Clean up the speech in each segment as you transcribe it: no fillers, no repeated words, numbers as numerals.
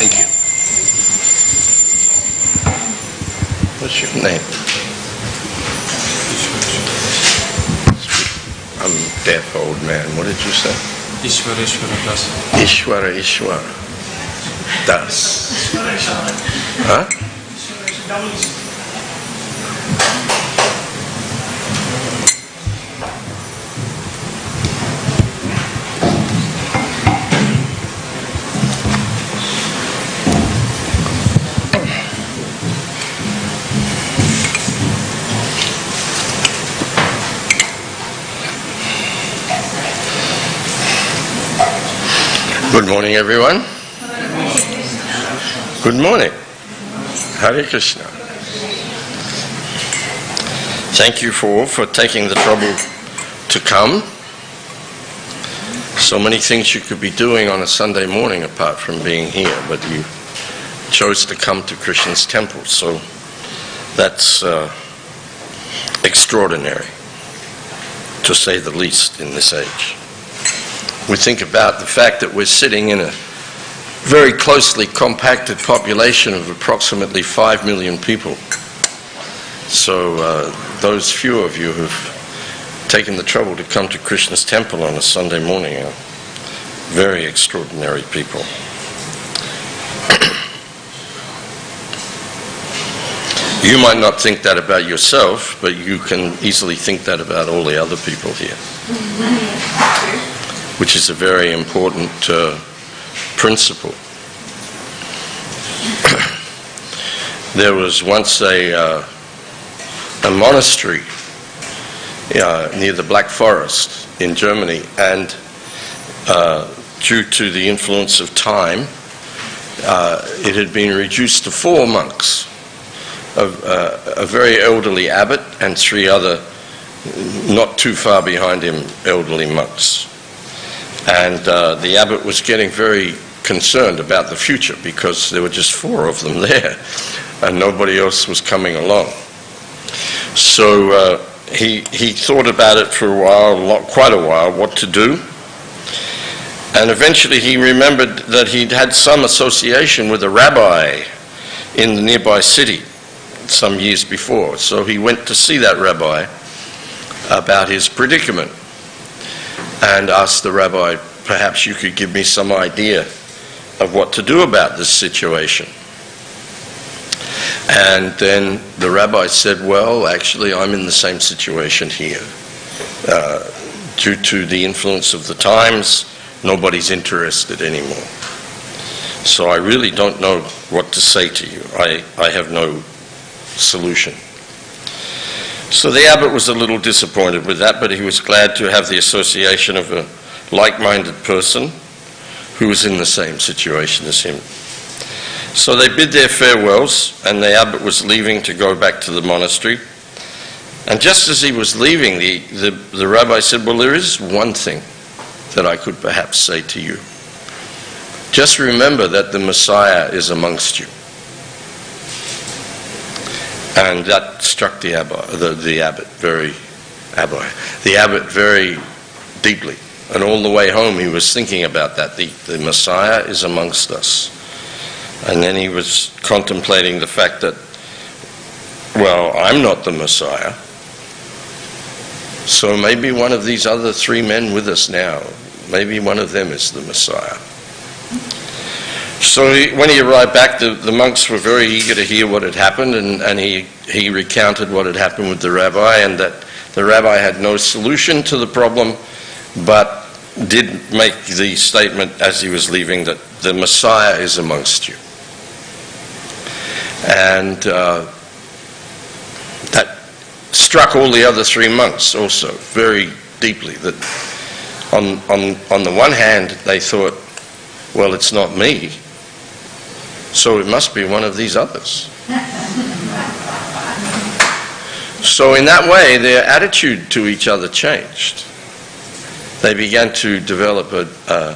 Thank you. What's your name? I'm a deaf old man. What did you say? Ishwara Das. Ishwara Das. Huh? Good morning, everyone. Good morning. Hare Krishna. Thank you for taking the trouble to come. So many things you could be doing on a Sunday morning apart from being here, but you chose to come to Krishna's temple, so that's extraordinary, to say the least, in this age. We think about the fact that we're sitting in a very closely compacted population of approximately 5 million people. So those few of you who've taken the trouble to come to Krishna's temple on a Sunday morning are very extraordinary people. You might not think that about yourself, but you can easily think that about all the other people here, which is a very important principle. There was once a monastery near the Black Forest in Germany, and due to the influence of time, it had been reduced to 4 monks, a very elderly abbot and 3 other not too far behind him elderly monks. And the abbot was getting very concerned about the future because there were just 4 of them there and nobody else was coming along. So he thought about it for a while, quite a while, what to do. And eventually he remembered that he'd had some association with a rabbi in the nearby city some years before. So he went to see that rabbi about his predicament and asked the rabbi, perhaps you could give me some idea of what to do about this situation. And then the rabbi said, well, actually I'm in the same situation here. Due to the influence of the times, nobody's interested anymore. So I really don't know what to say to you. I have no solution. So the abbot was a little disappointed with that, but he was glad to have the association of a like-minded person who was in the same situation as him. So they bid their farewells, and the abbot was leaving to go back to the monastery. And just as he was leaving, the rabbi said, well, there is one thing that I could perhaps say to you. Just remember that the Messiah is amongst you. And that struck the abbot very deeply. And all the way home he was thinking about that. The Messiah is amongst us. And then he was contemplating the fact that, well, I'm not the Messiah. So maybe one of these other three men with us now, maybe one of them is the Messiah. So when he arrived back, the monks were very eager to hear what had happened, and he recounted what had happened with the rabbi, and that the rabbi had no solution to the problem, but did make the statement as he was leaving that the Messiah is amongst you. And that struck all the other three monks also very deeply, that on the one hand they thought, well, it's not me, so it must be one of these others. So in that way their attitude to each other changed. They began to develop a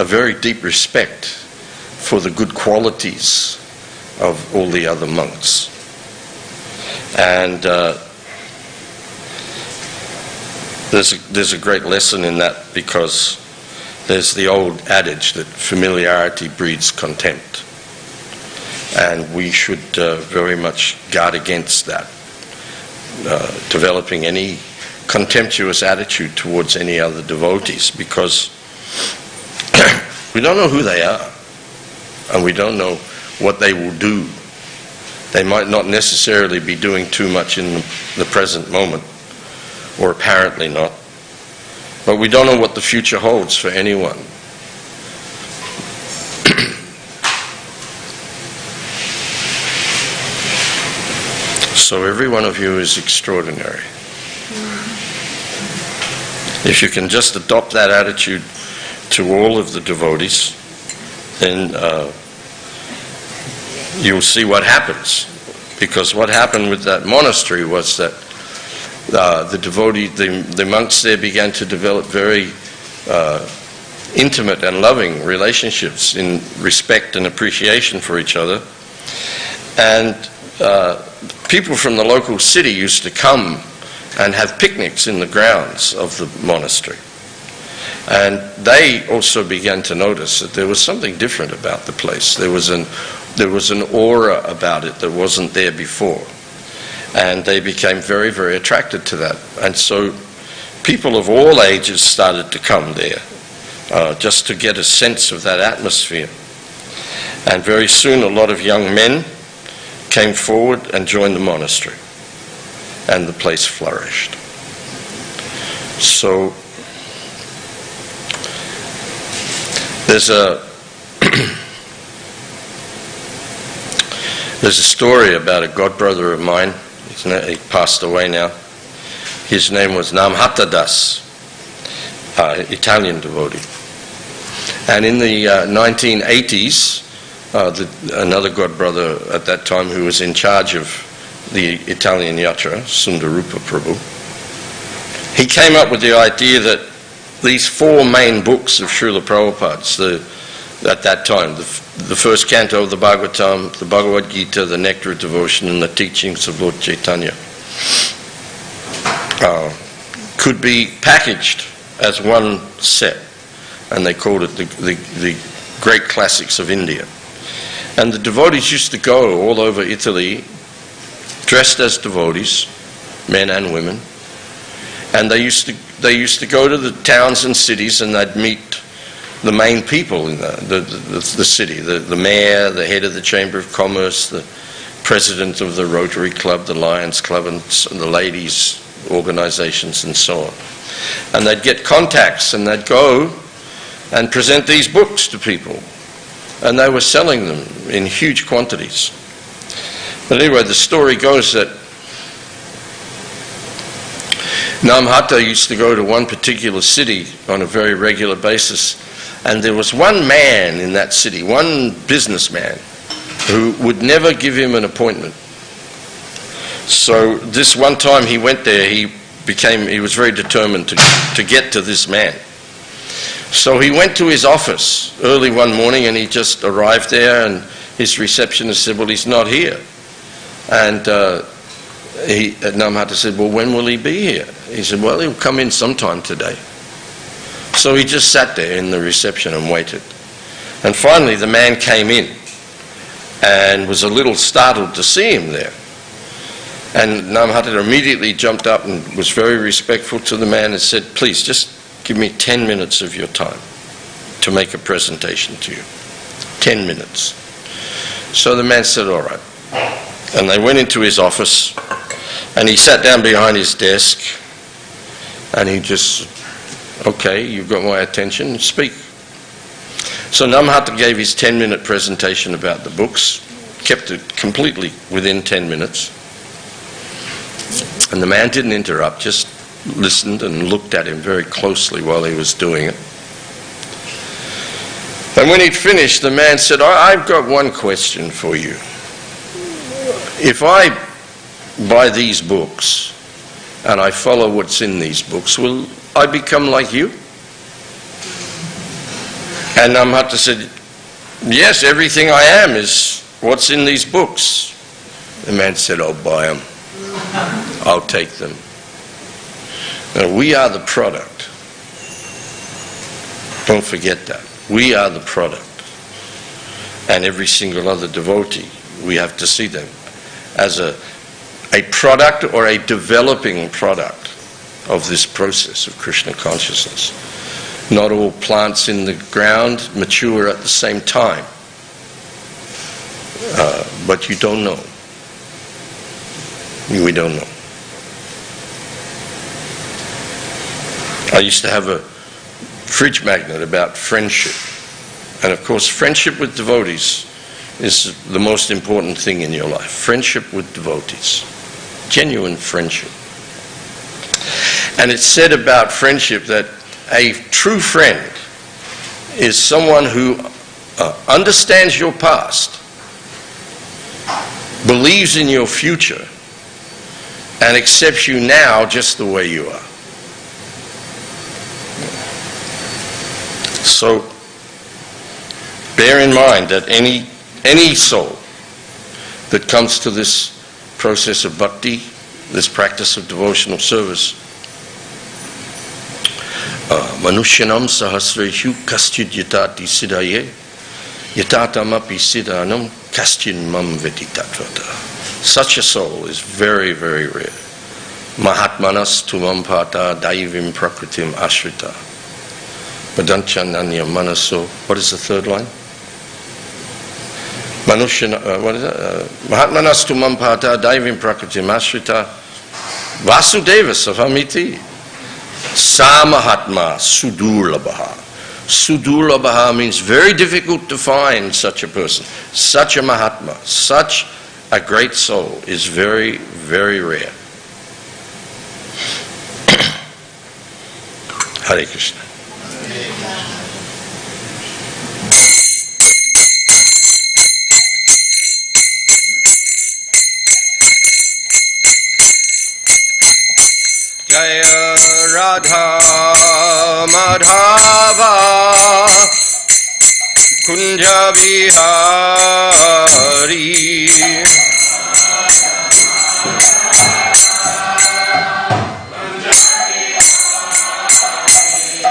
very deep respect for the good qualities of all the other monks. And there's a great lesson in that, because there's the old adage that familiarity breeds contempt. And we should very much guard against that, developing any contemptuous attitude towards any other devotees, because we don't know who they are, and we don't know what they will do. They might not necessarily be doing too much in the present moment, or apparently not, but we don't know what the future holds for anyone. So every one of you is extraordinary. If you can just adopt that attitude to all of the devotees, then you'll see what happens. Because what happened with that monastery was that the monks there began to develop very intimate and loving relationships in respect and appreciation for each other. And people from the local city used to come and have picnics in the grounds of the monastery. And they also began to notice that there was something different about the place. There was an aura about it that wasn't there before. And they became very, very attracted to that. And so people of all ages started to come there, just to get a sense of that atmosphere. And very soon a lot of young men came forward and joined the monastery. And the place flourished. So there's a story about a godbrother of mine. He passed away now. His name was Namhata Das, Italian devotee. And in the 1980s, another godbrother at that time who was in charge of the Italian Yatra, Sundarupa Prabhu, he came up with the idea that these four main books of Srila Prabhupada's, at that time, the first canto of the Bhagavatam, the Bhagavad Gita, the Nectar of Devotion, and the teachings of Lord Chaitanya, could be packaged as one set, and they called it the Great Classics of India. And the devotees used to go all over Italy, dressed as devotees, men and women, and they used to go to the towns and cities, and they'd meet the main people in the city, the mayor, the head of the Chamber of Commerce, the president of the Rotary Club, the Lions Club, and the ladies' organizations, and so on. And they'd get contacts, and they'd go and present these books to people. And they were selling them in huge quantities. But anyway, the story goes that Namhata used to go to one particular city on a very regular basis, and there was one man in that city, one businessman, who would never give him an appointment. So this one time he went there, he was very determined to get to this man. So he went to his office early one morning, and he just arrived there, and his receptionist said, well, he's not here. And Namhata said, well, when will he be here? He said, well, he'll come in sometime today. So he just sat there in the reception and waited. And finally the man came in and was a little startled to see him there. And Namhata immediately jumped up and was very respectful to the man and said, please, just give me 10 minutes of your time to make a presentation to you. 10 minutes. So the man said, all right. And they went into his office, and he sat down behind his desk, and he just, okay, you've got my attention, speak. So Namhata gave his 10-minute presentation about the books, kept it completely within 10 minutes. And the man didn't interrupt, just listened and looked at him very closely while he was doing it. And when he'd finished, the man said, I've got one question for you. If I buy these books and I follow what's in these books, will I become like you? And Namhata said, yes, everything I am is what's in these books. The man said, I'll buy them. I'll take them. Now, we are the product. Don't forget that. We are the product. And every single other devotee, we have to see them as a product or a developing product of this process of Krishna consciousness. Not all plants in the ground mature at the same time. But you don't know. We don't know. I used to have a fridge magnet about friendship. And of course, friendship with devotees is the most important thing in your life. Friendship with devotees. Genuine friendship. And it's said about friendship that a true friend is someone who understands your past, believes in your future, and accepts you now just the way you are. So, bear in mind that any soul that comes to this process of bhakti, this practice of devotional service, manushyanam sahasreshu kaschid yatati siddhaye yatatamapi siddhanam kaschin mam veti tatvata. Such a soul is very, very rare. Mahatmanas tumam pata daivim prakritim ashrita. Padancha manaso. What is the third line? What is it? Mahatmanas tumam pata daivim prakritim ashrita vasudeva savamiti. Sa Mahatma sudurlabha. Sudurlabha means very difficult to find such a person. Such a Mahatma, such a great soul is very, very rare. Hare Krishna. Jaya Radha Madhava Kunja Vihari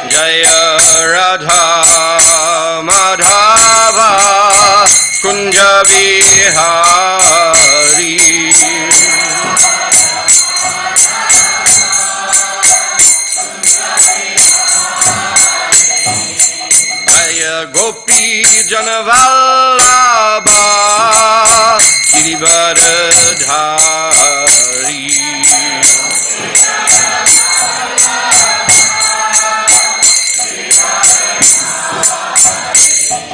Jaya Radha Madhava Kunja Vihari Gopi Janavallabha Girivardhari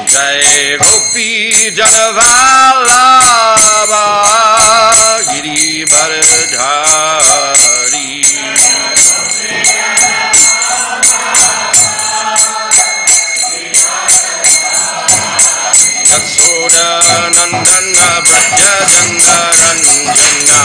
Jai Gopi Janavallabha Girivardhari Nandana Braja Jandaranjana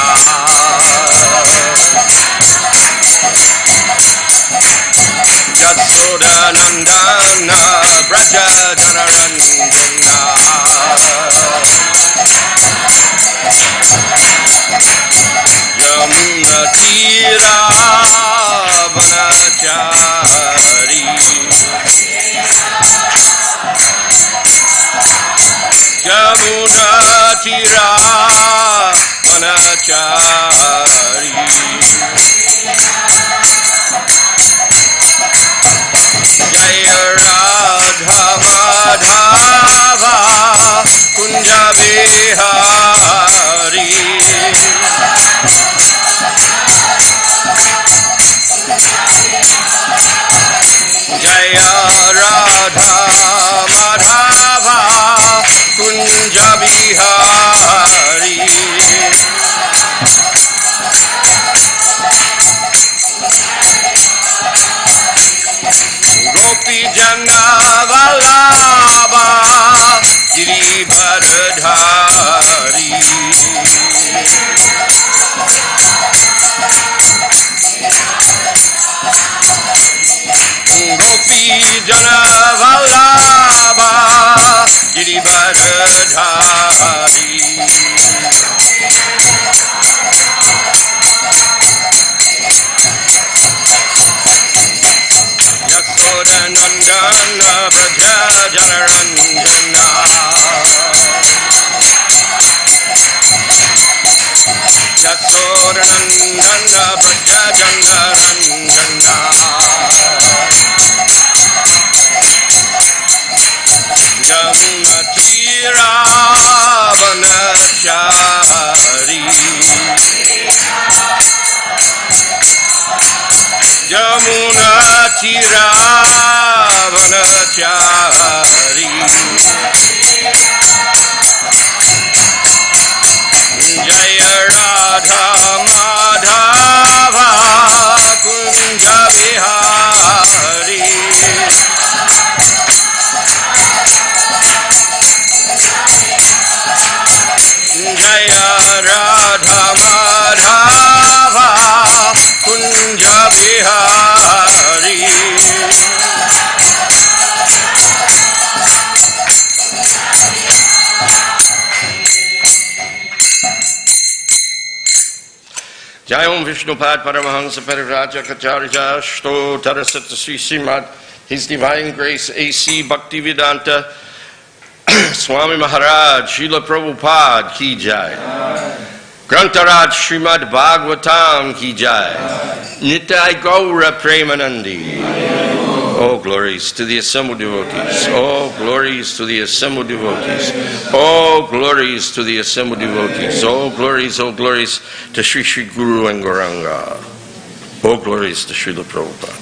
Yasoda Nandana Braja Jandaranjana Yamuna Tira Vanachari Yamuna Tira Vanachari Jaya Radha Madhava Kunja Bihari Jaya Radha Madhava Kunja Bihari Gopi Jana Vallabha Girivardhari Gopi Jana Vallabha Girivardhari Yasoda Nandana Braja Janaranjana Yasoda Nandana Braja Janaranjana Yamuna Tira Vanachari Yamuna Tira Vanachari Jaya Radha Madhava Kunja Bihari Jaya Radha Madhava Kunja Bihari Jai Om Vishnupad Paramahansa Pariraja Kacharya Shto Tarasata Sri Srimad His Divine Grace A.C. Bhaktivedanta Swami Maharaj Srila Prabhupada Ki Jai Grantaraj Srimad Bhagavatam Ki Jai Nitai Gaura Premanandi Oh glories to the assembled devotees Oh glories to the assembled devotees Oh glories to the assembled devotees Oh glories to Sri Sri Guru and Gauranga Oh glories to Srila Prabhupada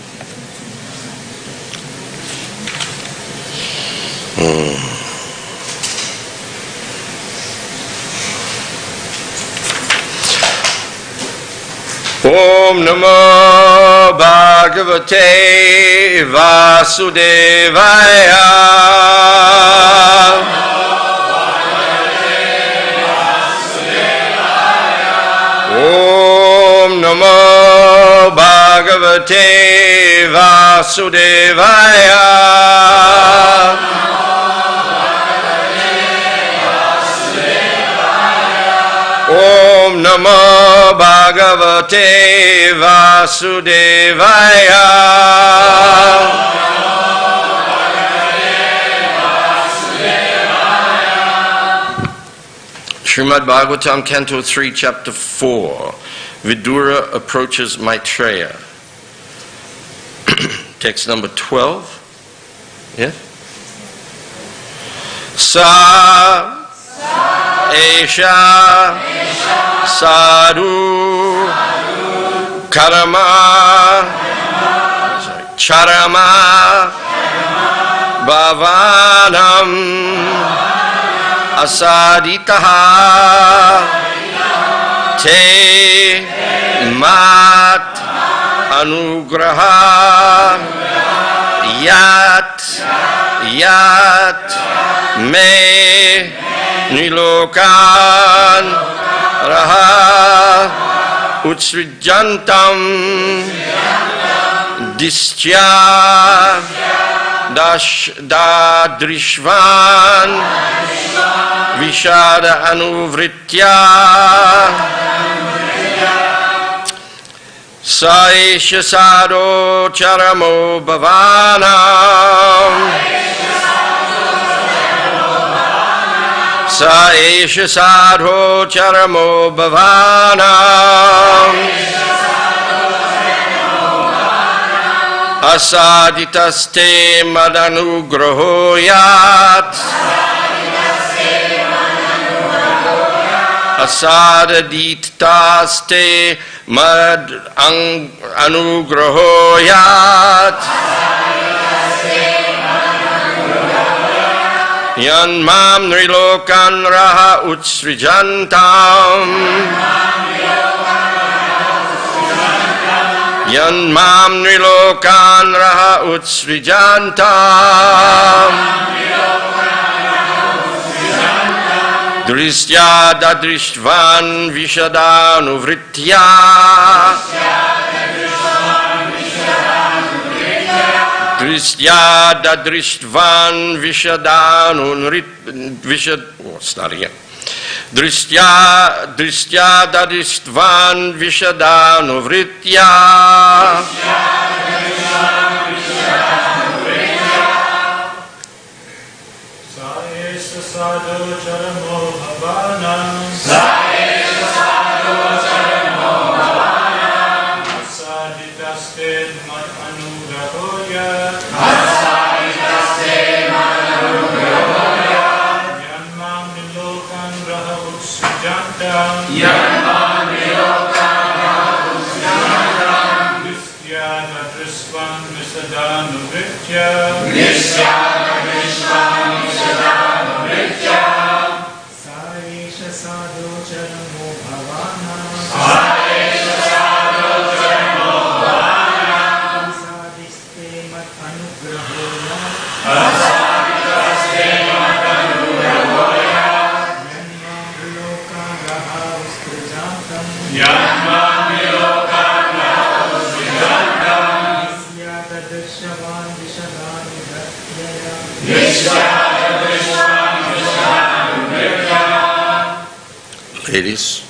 Om Namo Bhagavate Vasudevaya Om Namo Bhagavate Vasudevaya Om Namo Bhagavate Vasudevaya Srimad Bhagavatam, Canto 3, Chapter 4. Vidura approaches Maitreya. Text number 12. Yeah? Sa Esha Sadhu Karama Charama Bhavanam Asaditaha Te Mat Anugraha Yat Me Nilokan Raha Utsrijantam Disya Dadrishvan Vishada Anuvritya Saisha Sadho Charamo Bhavanam Saisha Sadho Charamo Bhavanam Asaditaste Madanugrahoyat Asadaditaste Mad Anugrahoyat Yanmam Nilokan Raha Utsrijantam Yanmam Nilokan Raha Utsrijantam Drisya Dadrishtvan Vishadanuvritya Drisya Dadrishtvan Vishadanuvritya start again. Drisya Dadrishtvan Vishadanuvritya Ladies.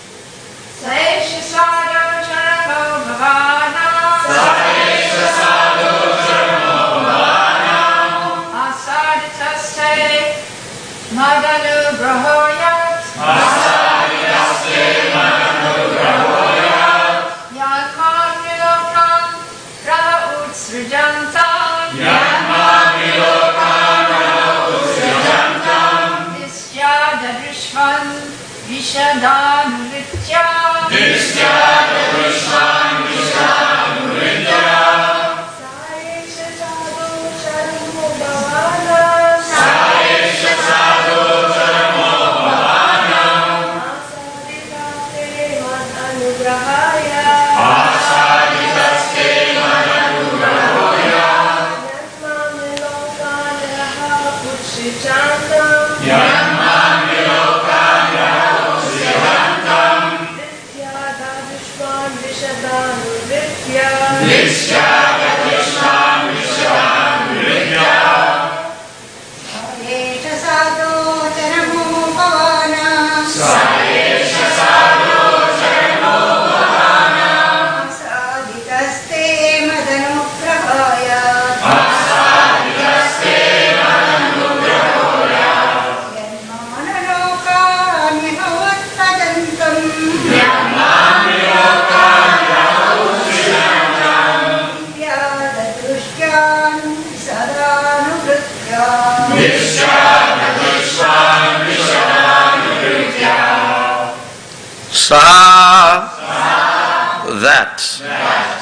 That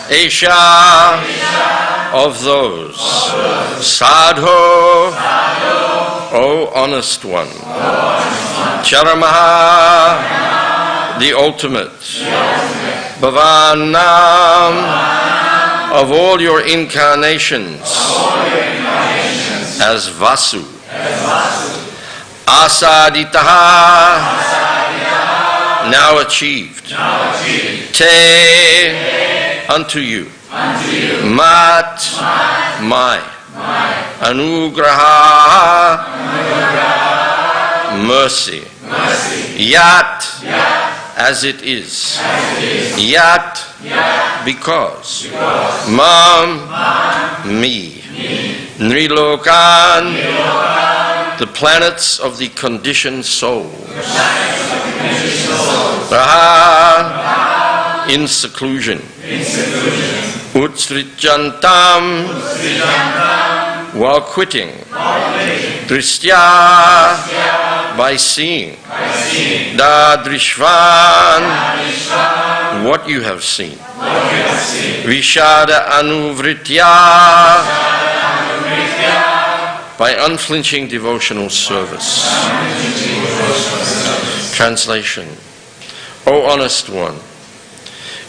Aisha of those Sadhu, O honest one, Charamaha, the ultimate, Bhavanam, of all your incarnations as Vasu, asaditaha, now achieved. Te, unto you. Mat, my. Anugraha, mercy. Yat, as it is. Yat, because. Mam, me. Nrilokan, the planets of the conditioned souls. Raha, in seclusion. Utsrijantam, while quitting. Drisya, by seeing. Dadrishvan, what you have seen. Vishada anuvritya, by unflinching devotional service. Translation. O honest one,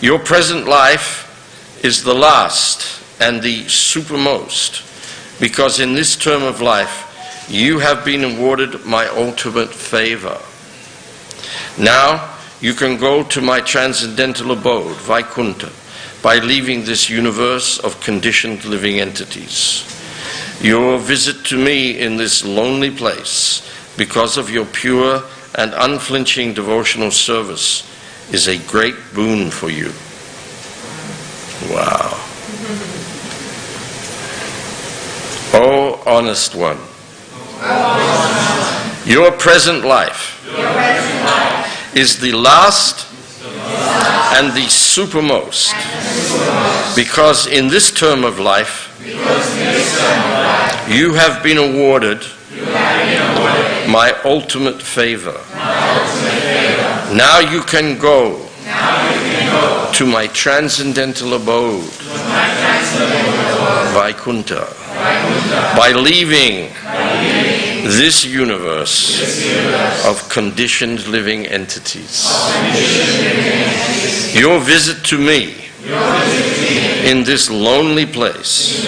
your present life is the last and the supermost, because in this term of life you have been awarded my ultimate favor. Now you can go to my transcendental abode, Vaikuntha, by leaving this universe of conditioned living entities. Your visit to me in this lonely place, because of your pure and unflinching devotional service, is a great boon for you. Wow. O honest one, your present life is the last and the supermost, because in this term of life you have been awarded my ultimate favor. Now you can go to my transcendental abode, Vaikuntha, by leaving this universe of conditioned living entities. Your visit to me in this lonely place,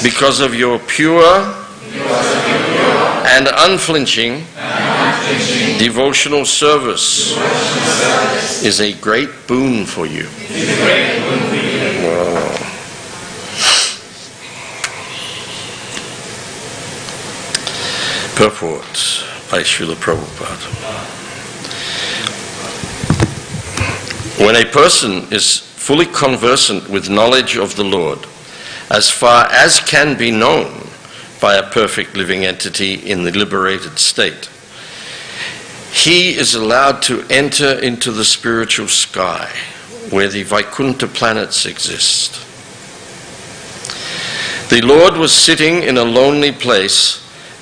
because of your pure and unflinching devotional service, is a great boon for you. Wow. Purport by Srila Prabhupada. When a person is fully conversant with knowledge of the Lord, as far as can be known by a perfect living entity in the liberated state, he is allowed to enter into the spiritual sky where the Vaikuntha planets exist. The Lord was sitting in a lonely place,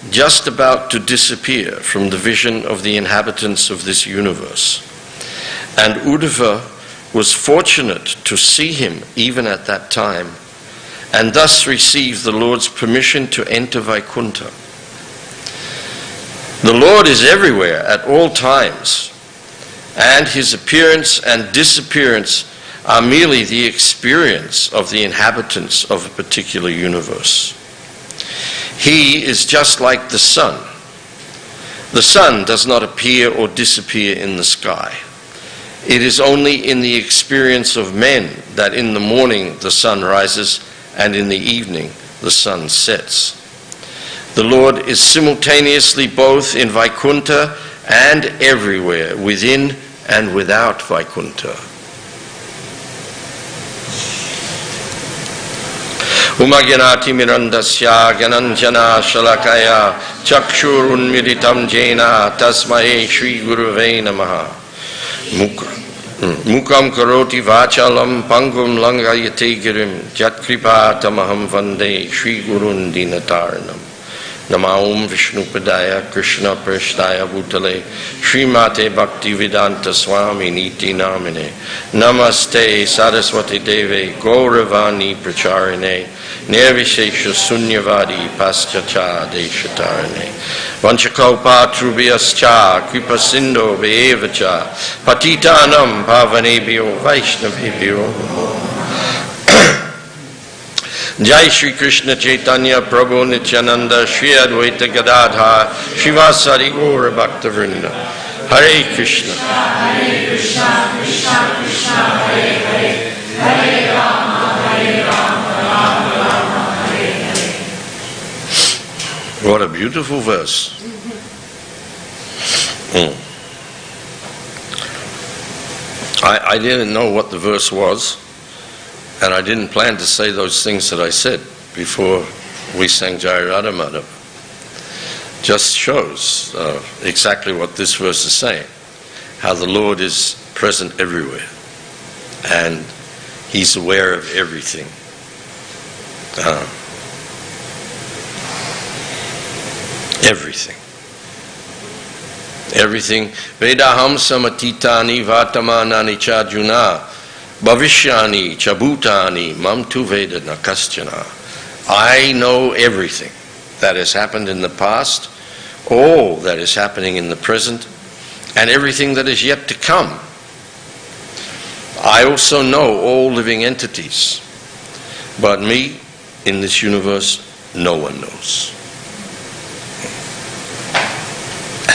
just about to disappear from the vision of the inhabitants of this universe. And Uddhava was fortunate to see him even at that time, and thus receive the Lord's permission to enter Vaikuntha. The Lord is everywhere at all times, and his appearance and disappearance are merely the experience of the inhabitants of a particular universe. He is just like the sun. The sun does not appear or disappear in the sky. It is only in the experience of men that in the morning the sun rises and in the evening the sun sets. The Lord is simultaneously both in Vaikuntha and everywhere, within and without Vaikuntha. Umagyanati mirandasya gananjana shalakaya chakshurunmiritam jena tasmae Shri Gurave namaha. Mukam karoti vachalam pangum langayate girim jatkripa tamaham vande Shri Gurun dinataranam. Namaum Vishnupadaya Krishna Prishnaya Bhutale Srimate Bhaktivedanta Swami Niti Namine Namaste Saraswati Deve Gauravani Pracharine Nirvishesha Sunyavadi Paschacha Deshatarane Vanchakalpa Trubhyascha Kripa Sindho Vevacha Patitanam Pavanebhyo Vaishnavebhyo Jai Shri Krishna Chaitanya Prabhu Nityananda Shri Advaita Gadadhar Shivasari Gaura Bhakta Vrinda. Hare Krishna. Hare Krishna, Krishna Krishna, Hare Hare, Hare Rama, Rama Rama, Hare Hare. What a beautiful verse. I didn't know what the verse was, and I didn't plan to say those things that I said before we sang Jai Radha Madhava. Just shows exactly what this verse is saying, how the Lord is present everywhere, and He's aware of everything. Everything. Everything. Vedaham samatitani vatamanani chajuna bhavishyani chabutani mam tu veda nakaschana. I know everything that has happened in the past, all that is happening in the present, and everything that is yet to come. I also know all living entities, but me, in this universe, no one knows.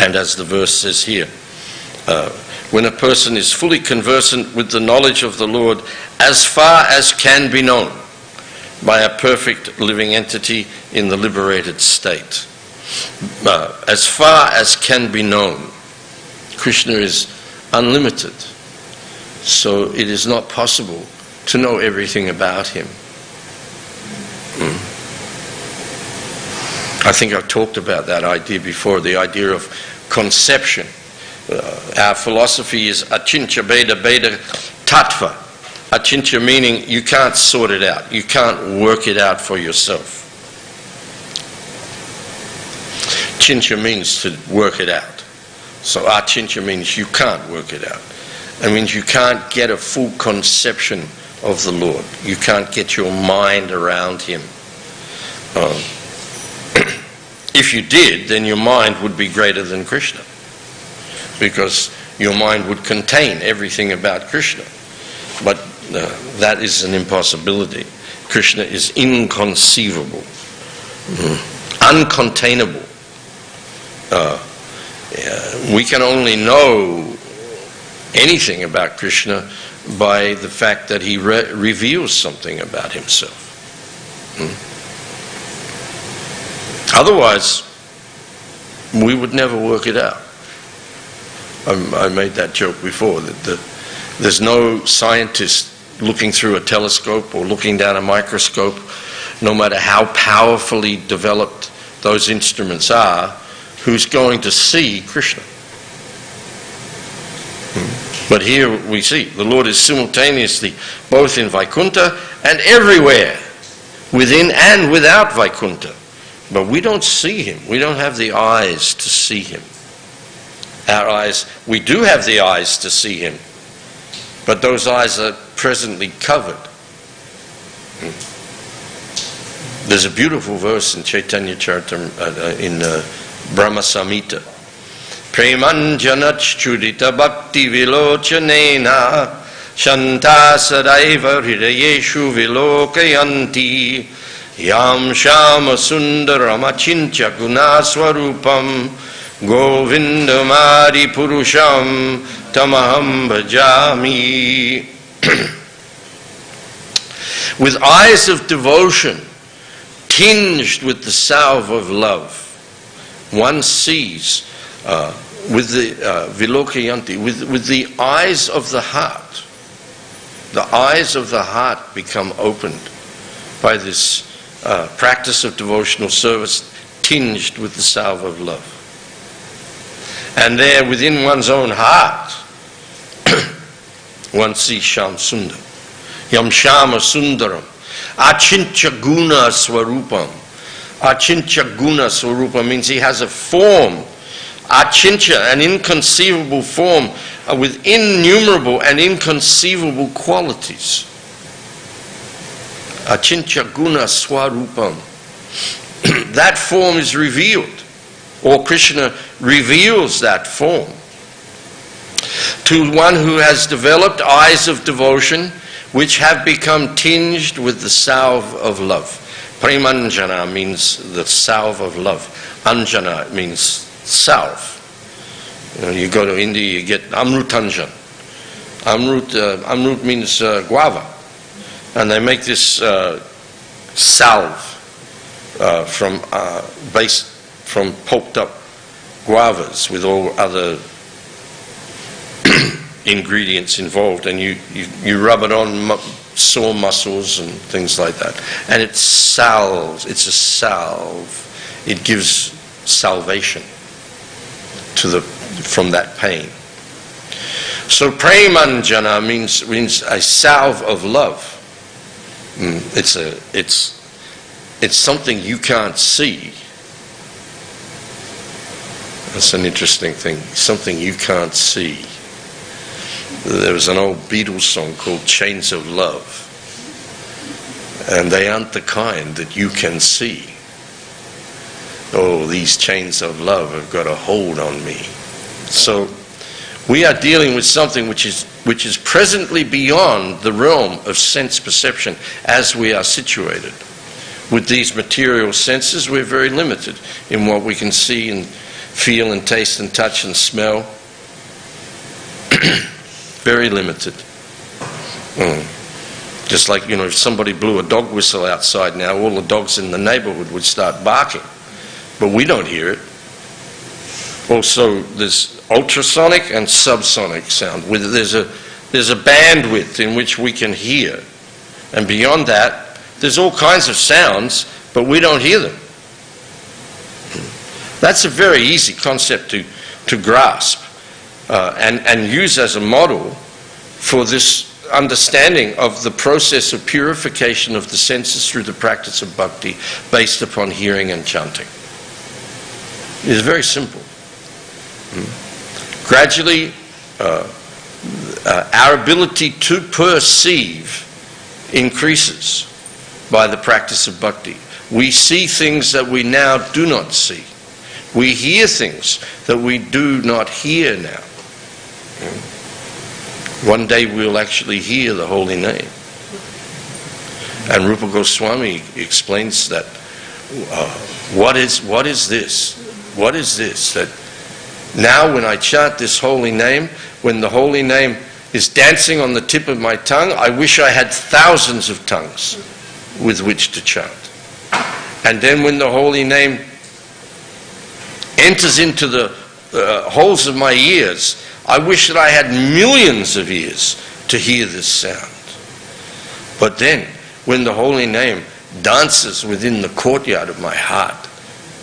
And as the verse says here, when a person is fully conversant with the knowledge of the Lord as far as can be known by a perfect living entity in the liberated state, as far as can be known, Krishna is unlimited, so it is not possible to know everything about him. I think I've talked about that idea before, the idea of conception. Our philosophy is achintya beda beda tattva. Achintya meaning you can't sort it out, you can't work it out for yourself. Chintya means to work it out. So achintya means you can't work it out. It means you can't get a full conception of the Lord. You can't get your mind around him. If you did, then your mind would be greater than Krishna, because your mind would contain everything about Krishna. But that is an impossibility. Krishna is inconceivable, uncontainable. We can only know anything about Krishna by the fact that he reveals something about himself. Otherwise, we would never work it out. I made that joke before, that there's no scientist looking through a telescope or looking down a microscope, no matter how powerfully developed those instruments are, who's going to see Krishna. But here we see the Lord is simultaneously both in Vaikuntha and everywhere, within and without Vaikuntha. But we don't see him. We don't have the eyes to see him. We do have the eyes to see him, but those eyes are presently covered. There's a beautiful verse in Chaitanya Charitamrita, in Brahma Samhita. Premanjanach chudita bhakti vilochanena shanta sadaiva hridayeshu vilokayanti yam shama sundaram achintya gunaswarupam govindamadi purusham tamaham bhajami. With eyes of devotion tinged with the salve of love, one sees with the vilokayanti, with the eyes of the heart. The eyes of the heart become opened by this practice of devotional service tinged with the salve of love. And there within one's own heart, one sees Sham Sundar. Yam Shama Sundaram. Achintya Guna Swarupam. Achintya Guna Swarupam means he has a form. Achintya, an inconceivable form with innumerable and inconceivable qualities. Achintya Guna Swarupam. That form is revealed, or Krishna reveals that form. To one who has developed eyes of devotion, which have become tinged with the salve of love. Premanjana means the salve of love. Anjana means salve. You go to India, you get Amrutanjan. Amrut means guava. And they make this salve from pulped up guavas with all other ingredients involved, and you rub it on sore muscles and things like that, and it salves. It's a salve. It gives salvation from that pain. So premanjana means a salve of love. It's something you can't see. That's an interesting thing. Something you can't see. There was an old Beatles song called Chains of Love. And they aren't the kind that you can see. Oh, these chains of love have got a hold on me. So we are dealing with something which is presently beyond the realm of sense perception as we are situated. With these material senses, we're very limited in what we can see and feel and taste and touch and smell. Very limited. Just like, if somebody blew a dog whistle outside now, all the dogs in the neighborhood would start barking. But we don't hear it. Also, there's ultrasonic and subsonic sound. There's a bandwidth in which we can hear. And beyond that, there's all kinds of sounds, but we don't hear them. That's a very easy concept to grasp and use as a model for this understanding of the process of purification of the senses through the practice of bhakti based upon hearing and chanting. It is very simple. Gradually, our ability to perceive increases by the practice of bhakti. We see things that we now do not see. We hear things that we do not hear now. One day we'll actually hear the holy name. And Rupa Goswami explains that, what is this? What is this? That now when I chant this holy name, when the holy name is dancing on the tip of my tongue, I wish I had thousands of tongues with which to chant. And then when the holy name enters into the holes of my ears, I wish that I had millions of ears to hear this sound. But then, when the holy name dances within the courtyard of my heart,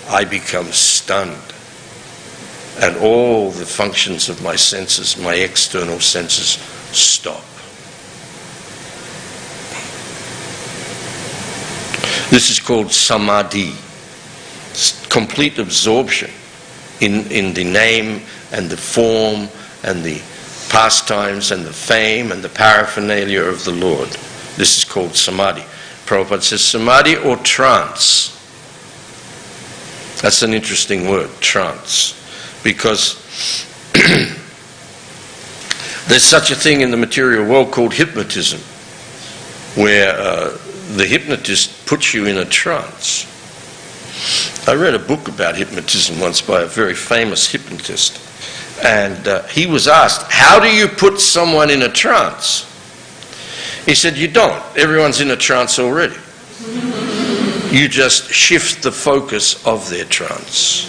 I become stunned. And all the functions of my senses, my external senses, stop. This is called samadhi, complete absorption in the name and the form and the pastimes and the fame and the paraphernalia of the Lord. This is called samadhi. Prabhupada says samadhi or trance. That's an interesting word, trance, because there's such a thing in the material world called hypnotism, where the hypnotist puts you in a trance. I read a book about hypnotism once by a very famous hypnotist, and he was asked, how do you put someone in a trance? He said, you don't. Everyone's in a trance already. You just shift the focus of their trance.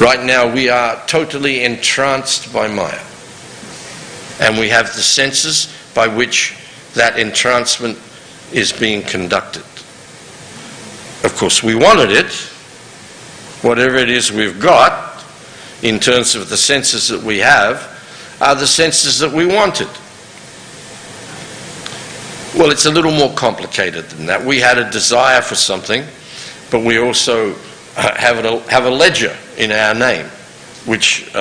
Right now we are totally entranced by Maya, and we have the senses by which that entrancement is being conducted. Of course, we wanted it. Whatever it is we've got, in terms of the senses that we have, are the senses that we wanted. Well, it's a little more complicated than that. We had a desire for something, but we also have a ledger in our name, which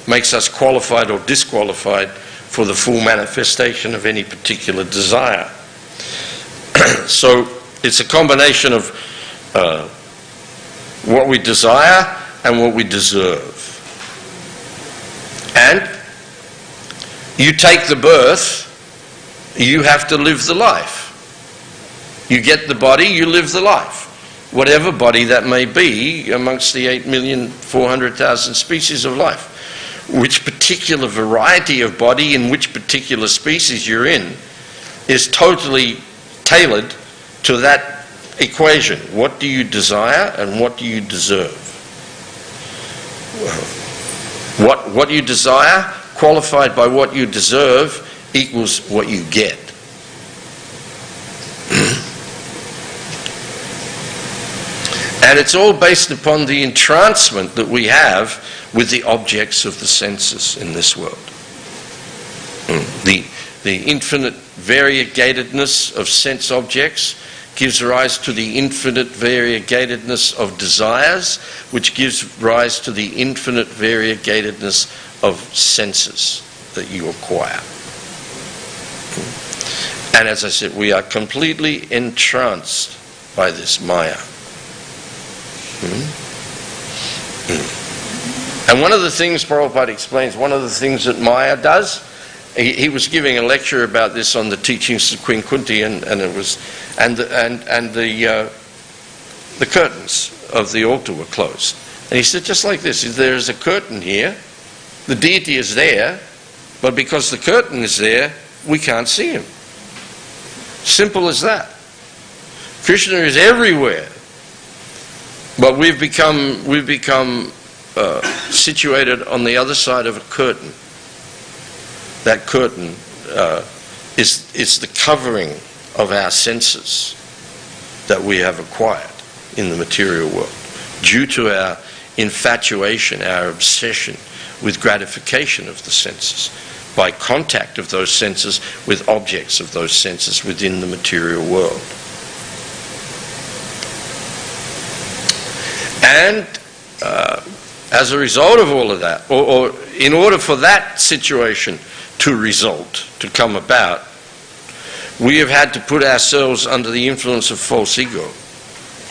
makes us qualified or disqualified for the full manifestation of any particular desire. So it's a combination of what we desire and what we deserve. You take the birth, you have to live the life. You get the body, you live the life. Whatever body that may be amongst the 8,400,000 species of life. Which particular variety of body in which particular species you're in is totally tailored to that equation. What do you desire and what do you deserve? What you desire, qualified by what you deserve, equals what you get. And it's all based upon the entrancement that we have with the objects of the senses in this world. The infinite variegatedness of sense objects gives rise to the infinite variegatedness of desires, which gives rise to the infinite variegatedness of senses that you acquire. And as I said, we are completely entranced by this Maya. And one of the things, Prabhupada explains, one of the things that Maya does, he was giving a lecture about this on the teachings of Queen Kunti, and the curtains of the altar were closed. And he said, just like this, there is a curtain here, the deity is there, but because the curtain is there, we can't see him. Simple as that. Krishna is everywhere. But we've become situated on the other side of a curtain. That curtain is the covering of our senses that we have acquired in the material world due to our infatuation, our obsession with gratification of the senses, by contact of those senses with objects of those senses within the material world. And as a result of all of that, or in order for that situation to result, to come about, we have had to put ourselves under the influence of false ego,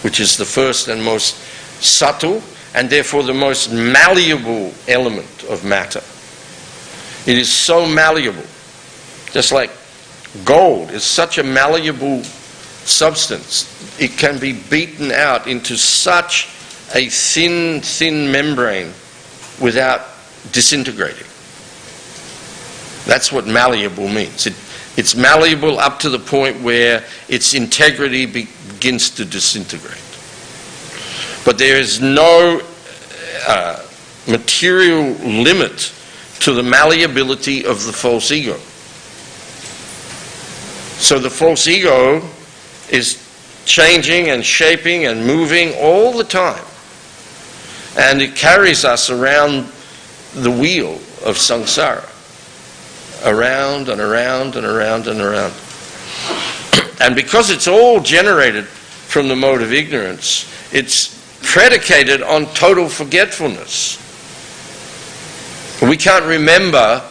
which is the first and most subtle and therefore the most malleable element of matter. It is so malleable, just like gold is such a malleable substance. It can be beaten out into such a thin membrane without disintegrating. That's what malleable means. It's malleable up to the point where its integrity begins to disintegrate. But there is no material limit to the malleability of the false ego. So the false ego is changing and shaping and moving all the time. And it carries us around the wheel of samsara. Around and around and around and around. And because it's all generated from the mode of ignorance, it's predicated on total forgetfulness. We can't remember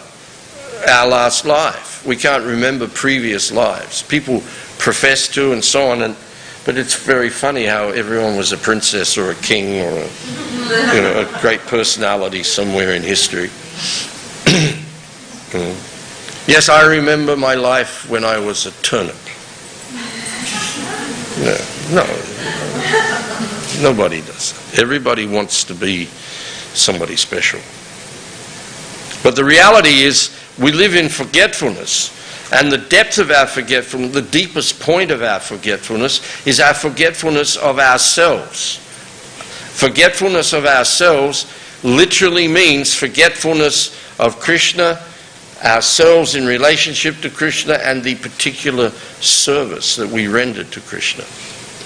our last life. We can't remember previous lives. People profess to and so on, but it's very funny how everyone was a princess or a king or a great personality somewhere in history. Yes, I remember my life when I was a turnip. No, nobody does that. Everybody wants to be somebody special. But the reality is we live in forgetfulness. And the depth of our forgetfulness, the deepest point of our forgetfulness, is our forgetfulness of ourselves. Forgetfulness of ourselves literally means forgetfulness of Krishna, ourselves in relationship to Krishna, and the particular service that we rendered to Krishna.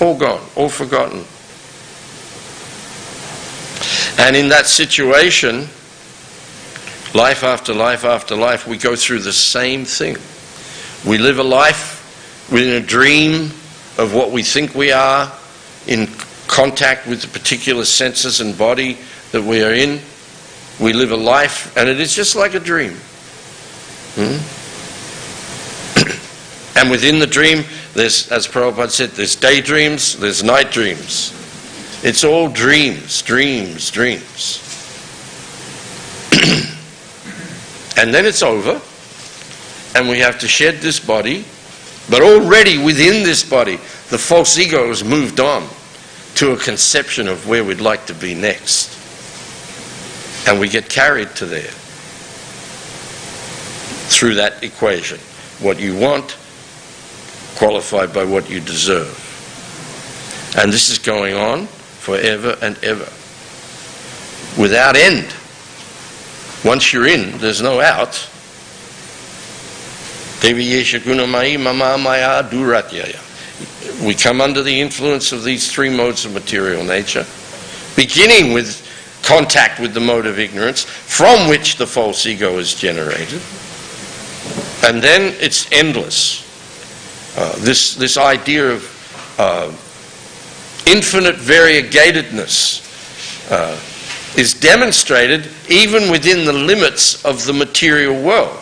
All gone, all forgotten. And in that situation, life after life after life, we go through the same thing. We live a life within a dream of what we think we are, in contact with the particular senses and body that we are in. We live a life, and it is just like a dream. And within the dream, there's, as Prabhupada said, there's daydreams, there's night dreams. It's all dreams, dreams, dreams. And then it's over, and we have to shed this body, but already within this body, the false ego has moved on to a conception of where we'd like to be next. And we get carried to there through that equation. What you want, qualified by what you deserve. And this is going on forever and ever, without end. Once you're in, there's no out. We come under the influence of these three modes of material nature, beginning with contact with the mode of ignorance, from which the false ego is generated. And then it's endless. This idea of infinite variegatedness is demonstrated even within the limits of the material world.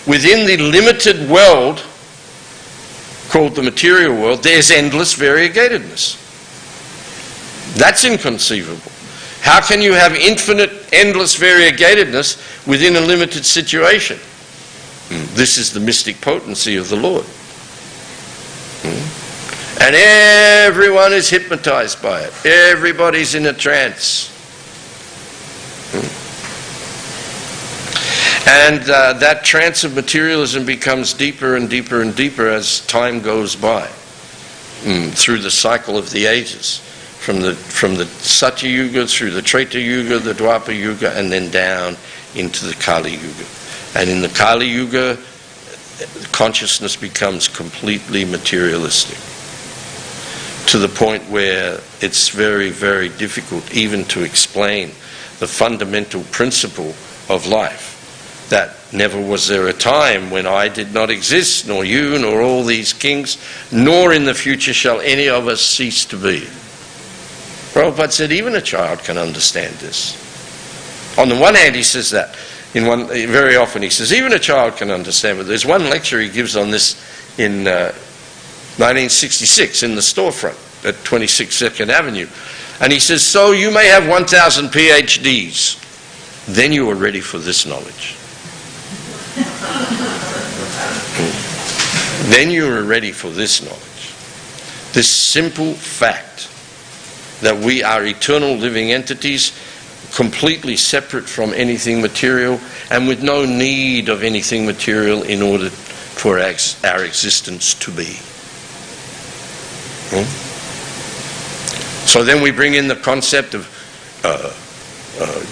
Within the limited world called the material world, there's endless variegatedness. That's inconceivable. How can you have infinite, endless variegatedness within a limited situation? This is the mystic potency of the Lord. And everyone is hypnotized by it. Everybody's in a trance. And that trance of materialism becomes deeper and deeper and deeper as time goes by, through the cycle of the ages, from the Satya Yuga through the Treta Yuga, the Dwapara Yuga, and then down into the Kali Yuga. And in the Kali Yuga, consciousness becomes completely materialistic, to the point where it's very, very difficult even to explain the fundamental principle of life. That never was there a time when I did not exist, nor you, nor all these kings, nor in the future shall any of us cease to be. Prabhupada said even a child can understand this. On the one hand he says that, very often he says even a child can understand, but there's one lecture he gives on this in 1966 in the storefront at 26 2nd Avenue. And he says, so you may have 1,000 PhDs, then you are ready for this knowledge. Then you are ready for this knowledge. This simple fact that we are eternal living entities, completely separate from anything material and with no need of anything material in order for our existence to be. So then we bring in the concept of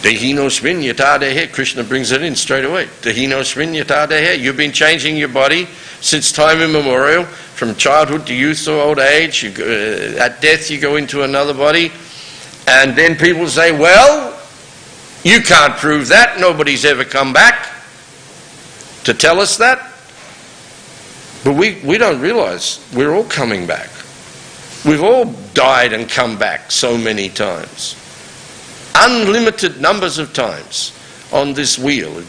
Dehinosmin yata dehe. Krishna brings it in straight away. Dehinosmin yata dehe. You've been changing your body since time immemorial, from childhood to youth to old age. At death you go into another body. And then people say, well, you can't prove that. Nobody's ever come back to tell us that. But we don't realize we're all coming back. We've all died and come back so many times. Unlimited numbers of times on this wheel.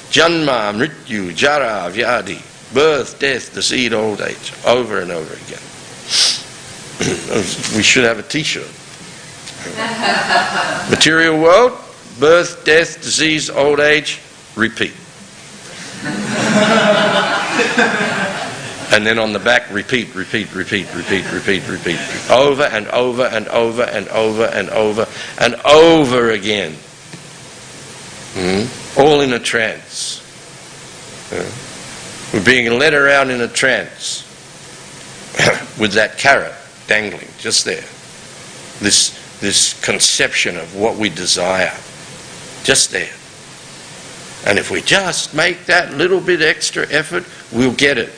Janma, Mrityu, Jara, Vyadi. Birth, death, deceit, old age. Over and over again. We should have a t-shirt. Material world, birth, death, disease, old age, repeat. And then on the back, repeat, repeat, repeat, repeat, repeat, repeat. Over and over and over and over and over and over again. All in a trance. We're being led around in a trance with that carrot dangling just there. This conception of what we desire. Just there. And if we just make that little bit extra effort, we'll get it.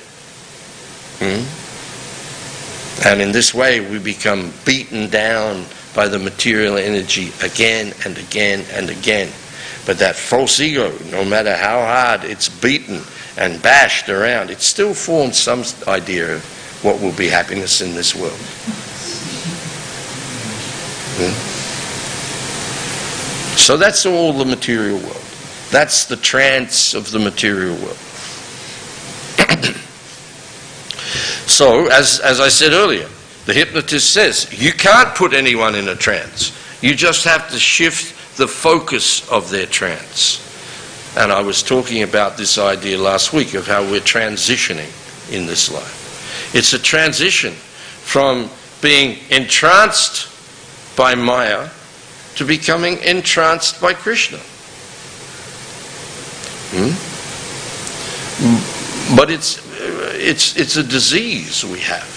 And in this way we become beaten down by the material energy again and again and again. But that false ego, no matter how hard it's beaten and bashed around, it still forms some idea of what will be happiness in this world. So that's all the material world. That's the trance of the material world. So, as I said earlier, the hypnotist says, you can't put anyone in a trance. You just have to shift the focus of their trance. And I was talking about this idea last week of how we're transitioning in this life. It's a transition from being entranced by Maya to becoming entranced by Krishna. But it's a disease we have.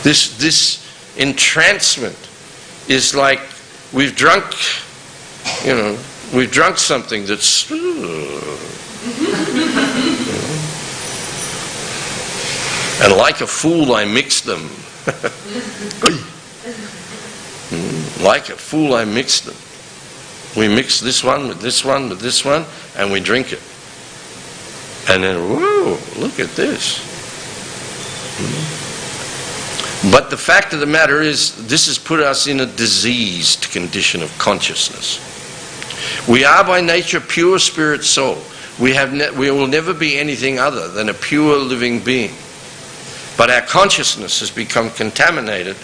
This entrancement is like we've drunk something that's and like a fool I mixed them. Like a fool I mixed them. We mix this one with this one with this one, and we drink it. And then, whoa, look at this. But the fact of the matter is, this has put us in a diseased condition of consciousness. We are by nature pure spirit soul. We will never be anything other than a pure living being. But our consciousness has become contaminated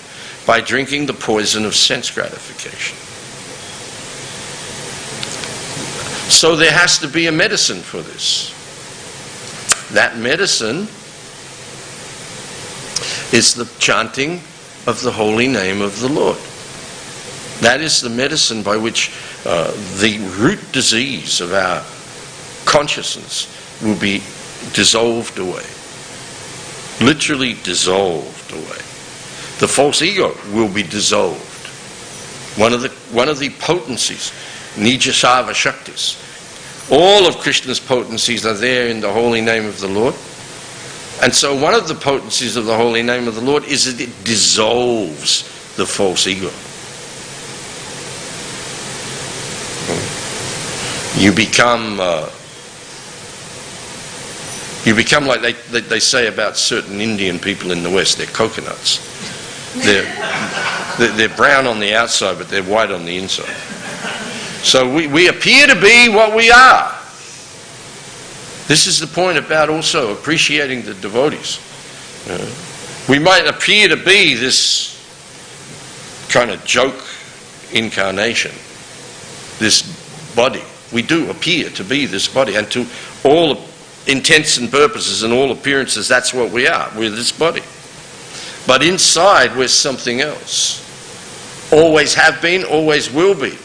by drinking the poison of sense gratification. So there has to be a medicine for this. That medicine is the chanting of the holy name of the Lord. That is the medicine by which the root disease of our consciousness will be dissolved away. Literally dissolved away. The false ego will be dissolved. One of the potencies, Nijasava Shaktis. All of Krishna's potencies are there in the holy name of the Lord. And so one of the potencies of the holy name of the Lord is that it dissolves the false ego. You become like they say about certain Indian people in the West, they're coconuts. They're brown on the outside, but they're white on the inside. So we appear to be what we are. This is the point about also appreciating the devotees. We might appear to be this kind of joke incarnation, this body. We do appear to be this body, and to all intents and purposes and all appearances, that's what we are. We're this body. But inside, we're something else. Always have been, always will be.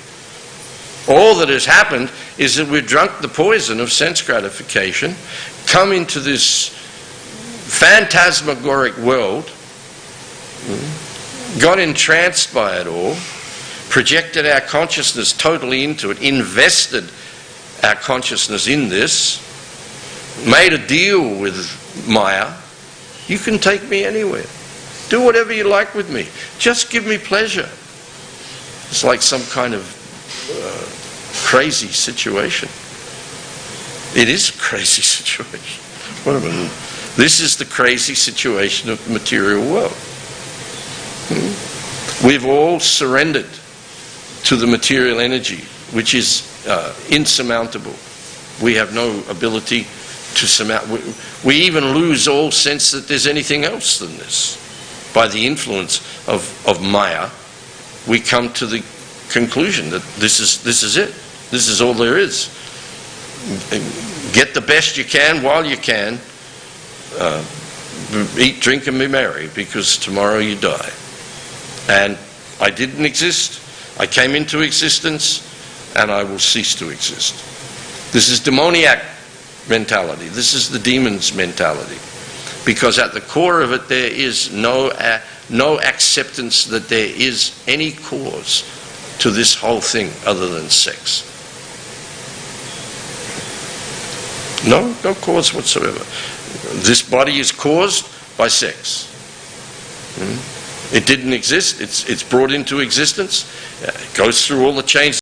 All that has happened is that we've drunk the poison of sense gratification, come into this phantasmagoric world, got entranced by it all, projected our consciousness totally into it, invested our consciousness in this, made a deal with Maya. You can take me anywhere. Do whatever you like with me. Just give me pleasure. It's like some kind of crazy situation. It is a crazy situation. What a minute. This is the crazy situation of the material world. We've all surrendered to the material energy, which is insurmountable. We have no ability to surmount. We even lose all sense that there's anything else than this. By the influence of Maya, we come to the conclusion that this is it. This is all there is. Get the best you can while you can. Eat, drink, and be merry, because tomorrow you die. And I didn't exist. I came into existence, and I will cease to exist. This is demoniac mentality. This is the demon's mentality. Because at the core of it, there is no acceptance that there is any cause to this whole thing other than sex. No cause whatsoever. This body is caused by sex. It didn't exist. It's brought into existence. It goes through all the changes.